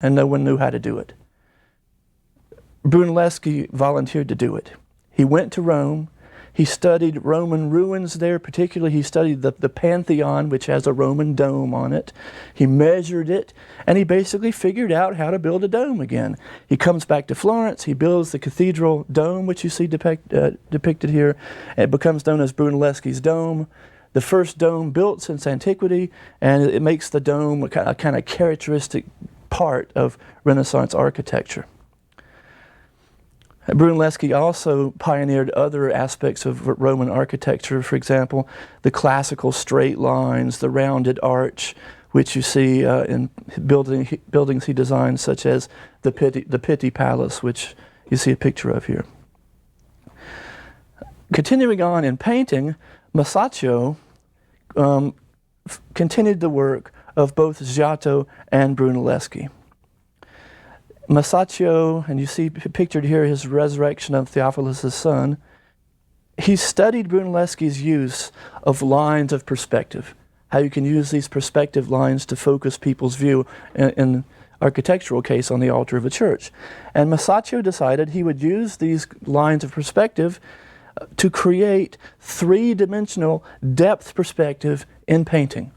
and no one knew how to do it. Brunelleschi volunteered to do it. He went to Rome. He studied Roman ruins there. Particularly, he studied the Pantheon, which has a Roman dome on it. He measured it, and he basically figured out how to build a dome again. He comes back to Florence. He builds the cathedral dome, which you see depicted here. It becomes known as Brunelleschi's dome, the first dome built since antiquity, and it makes the dome a kind of characteristic part of Renaissance architecture. Brunelleschi also pioneered other aspects of Roman architecture. For example, the classical straight lines, the rounded arch, which you see in buildings he designed, such as the Pitti Palace, which you see a picture of here. Continuing on in painting, Masaccio continued the work of both Giotto and Brunelleschi. Masaccio, and you see pictured here his resurrection of Theophilus' son, he studied Brunelleschi's use of lines of perspective, how you can use these perspective lines to focus people's view in architectural case on the altar of a church. And Masaccio decided he would use these lines of perspective to create three-dimensional depth perspective in painting.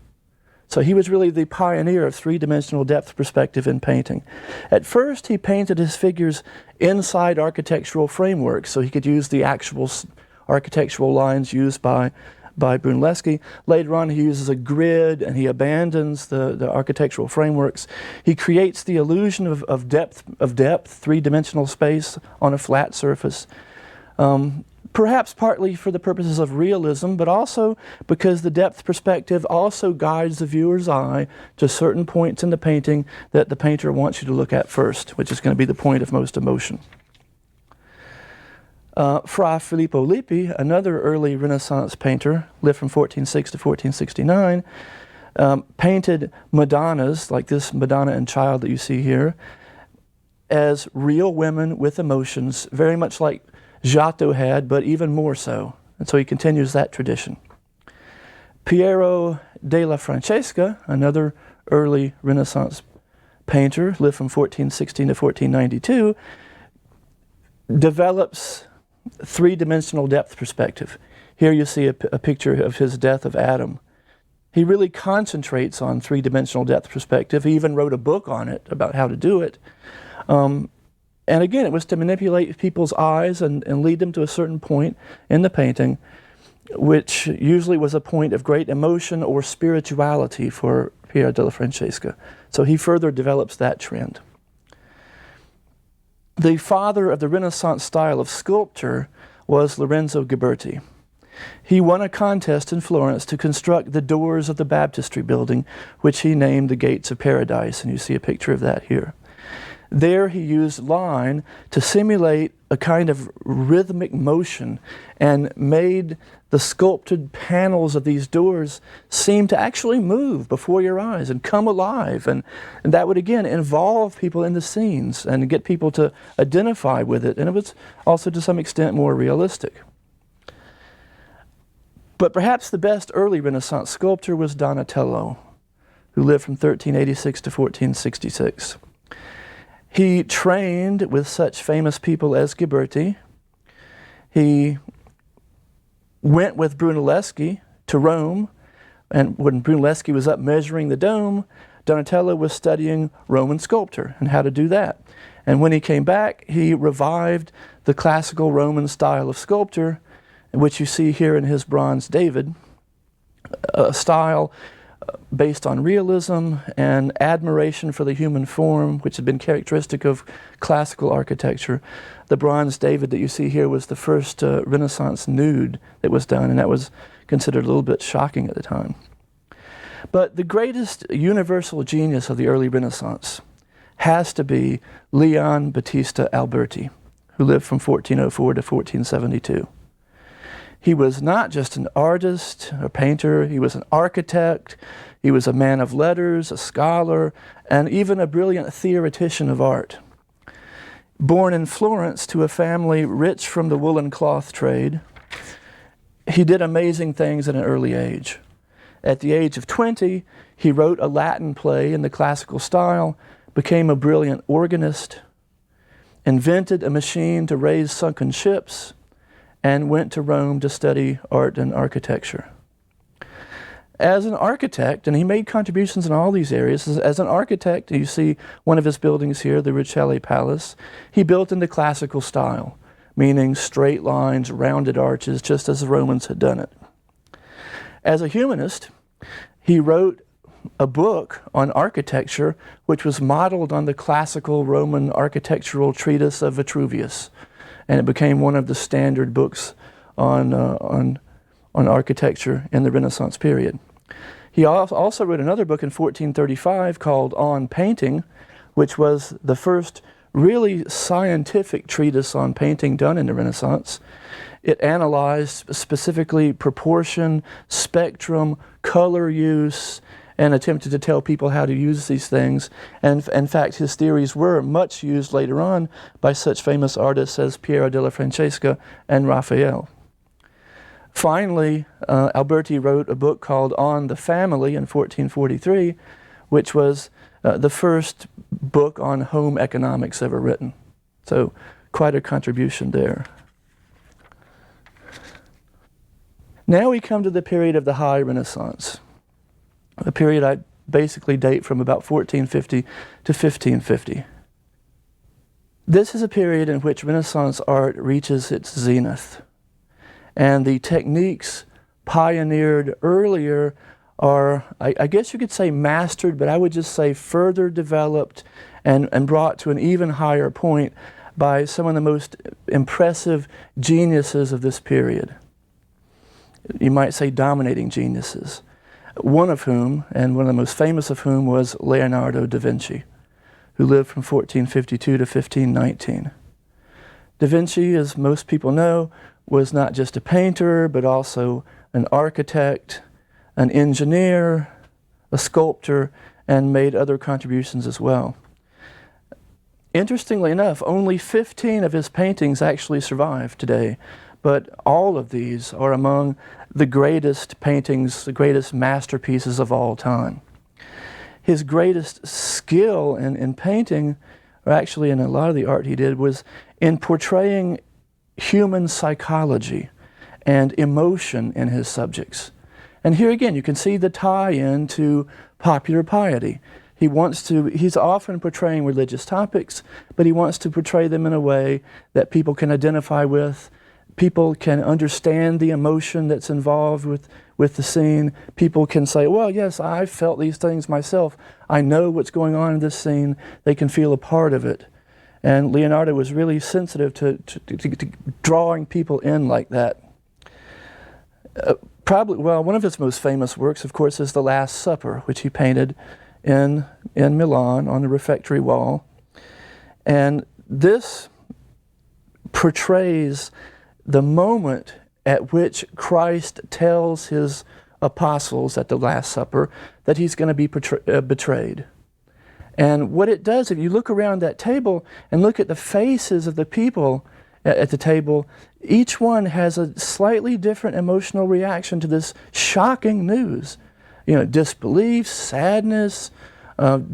So he was really the pioneer of three-dimensional depth perspective in painting. At first, he painted his figures inside architectural frameworks, so he could use the actual architectural lines used by Brunelleschi. Later on, he uses a grid, and he abandons the architectural frameworks. He creates the illusion of depth, three-dimensional space on a flat surface. Perhaps partly for the purposes of realism, but also because the depth perspective also guides the viewer's eye to certain points in the painting that the painter wants you to look at first, which is going to be the point of most emotion. Fra Filippo Lippi, another early Renaissance painter, lived from 1406 to 1469, painted Madonnas, like this Madonna and Child that you see here, as real women with emotions, very much like Giotto had, but even more so. And so he continues that tradition. Piero della Francesca, another early Renaissance painter, lived from 1416 to 1492, develops three-dimensional depth perspective. Here you see a picture of his Death of Adam. He really concentrates on three-dimensional depth perspective. He even wrote a book on it about how to do it. And again, it was to manipulate people's eyes and lead them to a certain point in the painting, which usually was a point of great emotion or spirituality for Piero della Francesca. So he further develops that trend. The father of the Renaissance style of sculpture was Lorenzo Ghiberti. He won a contest in Florence to construct the doors of the baptistry building, which he named the Gates of Paradise, and you see a picture of that here. There he used line to simulate a kind of rhythmic motion and made the sculpted panels of these doors seem to actually move before your eyes and come alive. And that would, again, involve people in the scenes and get people to identify with it. And it was also, to some extent, more realistic. But perhaps the best early Renaissance sculptor was Donatello, who lived from 1386 to 1466. He trained with such famous people as Ghiberti. He went with Brunelleschi to Rome, and when Brunelleschi was up measuring the dome, Donatello was studying Roman sculpture and how to do that. And when he came back, he revived the classical Roman style of sculpture, which you see here in his bronze David, a style based on realism and admiration for the human form, which had been characteristic of classical architecture. The bronze David that you see here was the first Renaissance nude that was done, and that was considered a little bit shocking at the time. But the greatest universal genius of the early Renaissance has to be Leon Battista Alberti, who lived from 1404 to 1472. He was not just an artist, a painter, he was an architect, he was a man of letters, a scholar, and even a brilliant theoretician of art. Born in Florence to a family rich from the woolen cloth trade, he did amazing things at an early age. At the age of 20, he wrote a Latin play in the classical style, became a brilliant organist, invented a machine to raise sunken ships, and went to Rome to study art and architecture. As an architect, and he made contributions in all these areas, as an architect, you see one of his buildings here, the Rucellai Palace, he built in the classical style, meaning straight lines, rounded arches, just as the Romans had done it. As a humanist, he wrote a book on architecture which was modeled on the classical Roman architectural treatise of Vitruvius, and it became one of the standard books on architecture in the Renaissance period. He also wrote another book in 1435 called On Painting, which was the first really scientific treatise on painting done in the Renaissance. It analyzed specifically proportion, spectrum, color use, and attempted to tell people how to use these things. And in fact, his theories were much used later on by such famous artists as Piero della Francesca and Raphael. Finally, Alberti wrote a book called On the Family in 1443, which was the first book on home economics ever written. So quite a contribution there. Now we come to the period of the High Renaissance, a period I basically date from about 1450 to 1550. This is a period in which Renaissance art reaches its zenith, and the techniques pioneered earlier are, I guess you could say mastered, but I would just say further developed and brought to an even higher point by some of the most impressive geniuses of this period. You might say dominating geniuses. One of whom, and one of the most famous of whom, was Leonardo da Vinci, who lived from 1452 to 1519. Da Vinci, as most people know, was not just a painter, but also an architect, an engineer, a sculptor, and made other contributions as well. Interestingly enough, only 15 of his paintings actually survive today, but all of these are among the greatest paintings, the greatest masterpieces of all time. His greatest skill in painting, or actually in a lot of the art he did, was in portraying human psychology and emotion in his subjects. And here again, you can see the tie-in to popular piety. He's often portraying religious topics, but he wants to portray them in a way that people can identify with, people can understand the emotion that's involved with the scene. People can say, well, yes, I've felt these things myself. I know what's going on in this scene. They can feel a part of it. And Leonardo was really sensitive to drawing people in like that. One of his most famous works, of course, is The Last Supper, which he painted in Milan on the refectory wall. And this portrays the moment at which Christ tells his apostles at the Last Supper that he's going to be betrayed. And what it does, if you look around that table and look at the faces of the people at the table, each one has a slightly different emotional reaction to this shocking news. Disbelief, sadness,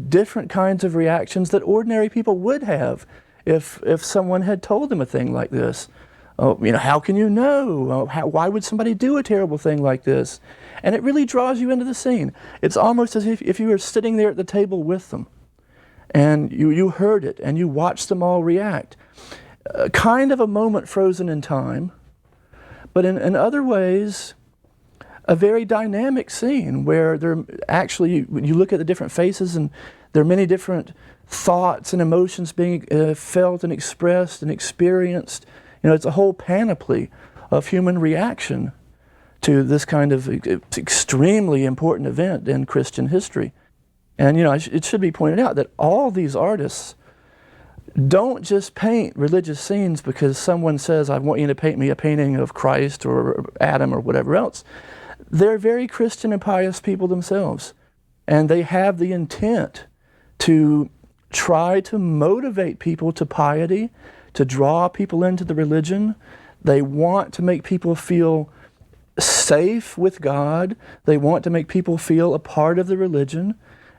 different kinds of reactions that ordinary people would have if someone had told them a thing like this. How can you know? Why would somebody do a terrible thing like this? And it really draws you into the scene. It's almost as if you were sitting there at the table with them, and you heard it, and you watched them all react. Kind of a moment frozen in time, but in other ways, a very dynamic scene where when you look at the different faces, and there are many different thoughts and emotions being felt and expressed and experienced. It's a whole panoply of human reaction to this kind of extremely important event in Christian history. And, it should be pointed out that all these artists don't just paint religious scenes because someone says, I want you to paint me a painting of Christ or Adam or whatever else. They're very Christian and pious people themselves. And they have the intent to try to motivate people to piety, to draw people into the religion. They want to make people feel safe with God. They want to make people feel a part of the religion.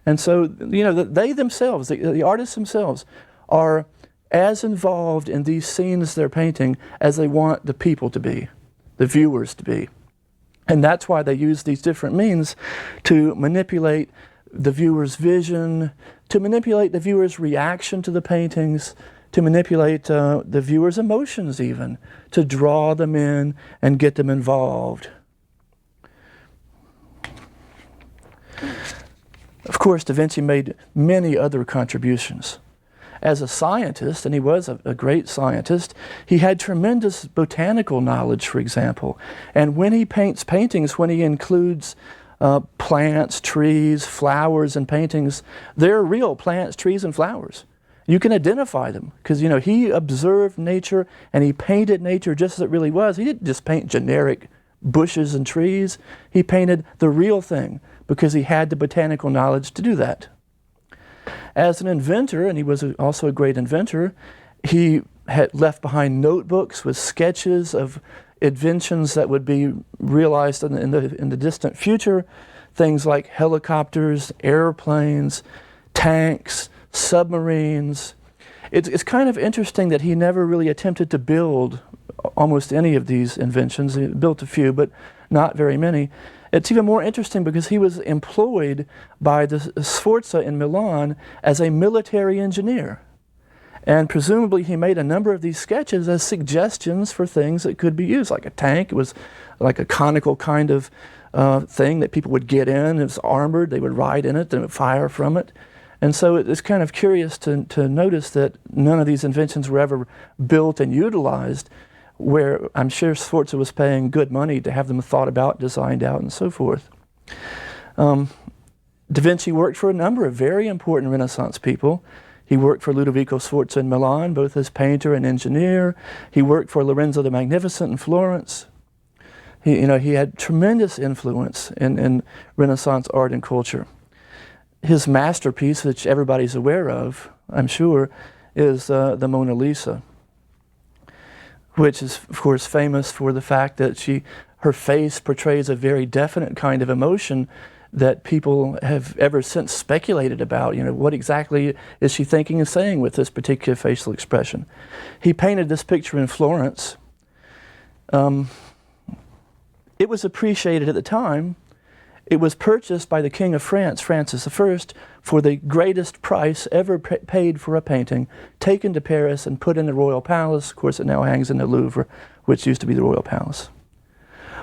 And so, they themselves, the artists themselves, are as involved in these scenes they're painting as they want the people to be, the viewers to be. And that's why they use these different means to manipulate the viewer's vision, to manipulate the viewer's reaction to the paintings, to manipulate the viewer's emotions even, to draw them in and get them involved. Of course, Da Vinci made many other contributions. As a scientist, and he was a great scientist, he had tremendous botanical knowledge, for example. And when he paints paintings, when he includes plants, trees, flowers in paintings, they're real plants, trees, and flowers. You can identify them because, he observed nature and he painted nature just as it really was. He didn't just paint generic bushes and trees. He painted the real thing because he had the botanical knowledge to do that. As an inventor, and he was also a great inventor, he had left behind notebooks with sketches of inventions that would be realized in the distant future, things like helicopters, airplanes, tanks, submarines. It's kind of interesting that he never really attempted to build almost any of these inventions. He built a few, but not very many. It's even more interesting because he was employed by the Sforza in Milan as a military engineer. And presumably he made a number of these sketches as suggestions for things that could be used, like a tank. It was like a conical kind of thing that people would get in. It was armored. They would ride in it and fire from it. And so it's kind of curious to notice that none of these inventions were ever built and utilized, where I'm sure Sforza was paying good money to have them thought about, designed out, and so forth. Da Vinci worked for a number of very important Renaissance people. He worked for Ludovico Sforza in Milan, both as painter and engineer. He worked for Lorenzo the Magnificent in Florence. He had tremendous influence in Renaissance art and culture. His masterpiece, which everybody's aware of, I'm sure, is the Mona Lisa, which is, of course, famous for the fact that her face portrays a very definite kind of emotion that people have ever since speculated about. What exactly is she thinking and saying with this particular facial expression? He painted this picture in Florence. It was appreciated at the time. It was purchased by the King of France, Francis I, for the greatest price ever paid for a painting, taken to Paris and put in the Royal Palace. Of course, it now hangs in the Louvre, which used to be the Royal Palace.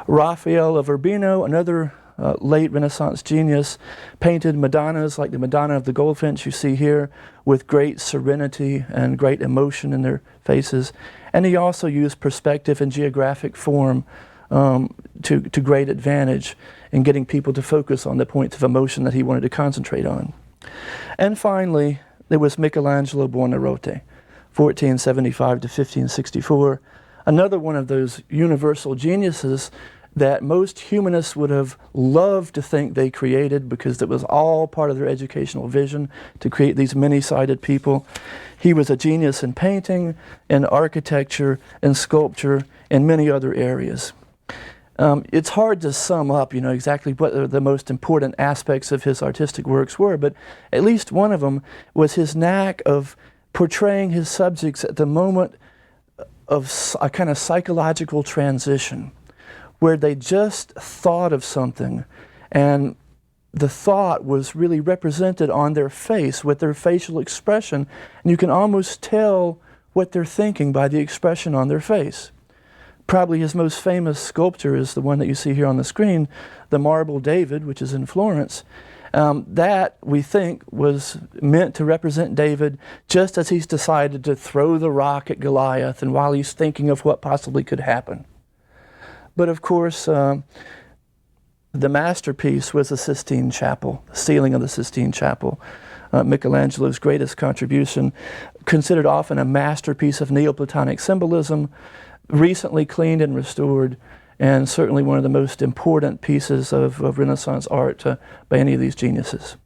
Raphael of Urbino, another late Renaissance genius, painted Madonnas like the Madonna of the Goldfinch you see here, with great serenity and great emotion in their faces. And he also used perspective and geographic form to great advantage in getting people to focus on the points of emotion that he wanted to concentrate on. And finally, there was Michelangelo Buonarroti, 1475 to 1564, another one of those universal geniuses that most humanists would have loved to think they created, because it was all part of their educational vision to create these many-sided people. He was a genius in painting, in architecture, in sculpture, and many other areas. It's hard to sum up, exactly what the most important aspects of his artistic works were, but at least one of them was his knack of portraying his subjects at the moment of a kind of psychological transition, where they just thought of something, and the thought was really represented on their face with their facial expression, and you can almost tell what they're thinking by the expression on their face. Probably his most famous sculpture is the one that you see here on the screen, the marble David, which is in Florence. That, we think, was meant to represent David just as he's decided to throw the rock at Goliath and while he's thinking of what possibly could happen. But of course, the masterpiece was the Sistine Chapel, the ceiling of the Sistine Chapel. Michelangelo's greatest contribution, considered often a masterpiece of Neoplatonic symbolism, recently cleaned and restored, and certainly one of the most important pieces of Renaissance art by any of these geniuses.